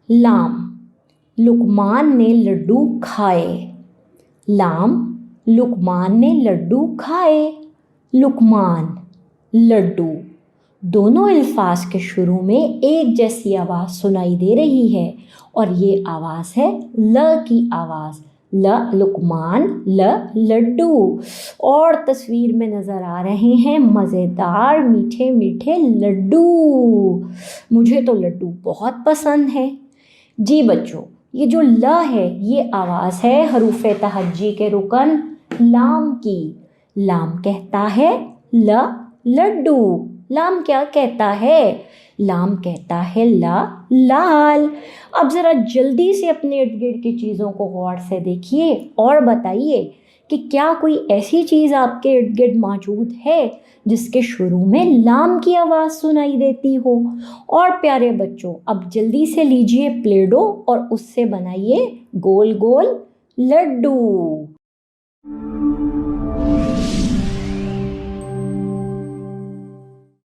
लाम, लुकमान ने लड्डू खाए। लाम, लुकमान ने लड्डू खाए। लुकमान, लड्डू। दोनों अल्फाज के शुरू में एक जैसी आवाज़ सुनाई दे रही है और ये आवाज़ है ल की आवाज़। ल लुकमान, ल लड्डू। और तस्वीर में नज़र आ रहे हैं मज़ेदार मीठे मीठे लड्डू। मुझे तो लड्डू बहुत पसंद है। जी बच्चों, ये जो ल है ये आवाज़ है हरूफ तहज्जी के रुकन लाम की। लाम कहता है ल लड्डू। लाम क्या कहता है? लाम कहता है ला लाल। अब ज़रा जल्दी से अपने इर्द गिर्द की चीज़ों को गौर से देखिए और बताइए कि क्या कोई ऐसी चीज़ आपके इर्द गिर्द मौजूद है जिसके शुरू में लाम की आवाज़ सुनाई देती हो। और प्यारे बच्चों, अब जल्दी से लीजिए प्ले डो और उससे बनाइए गोल गोल लड्डू।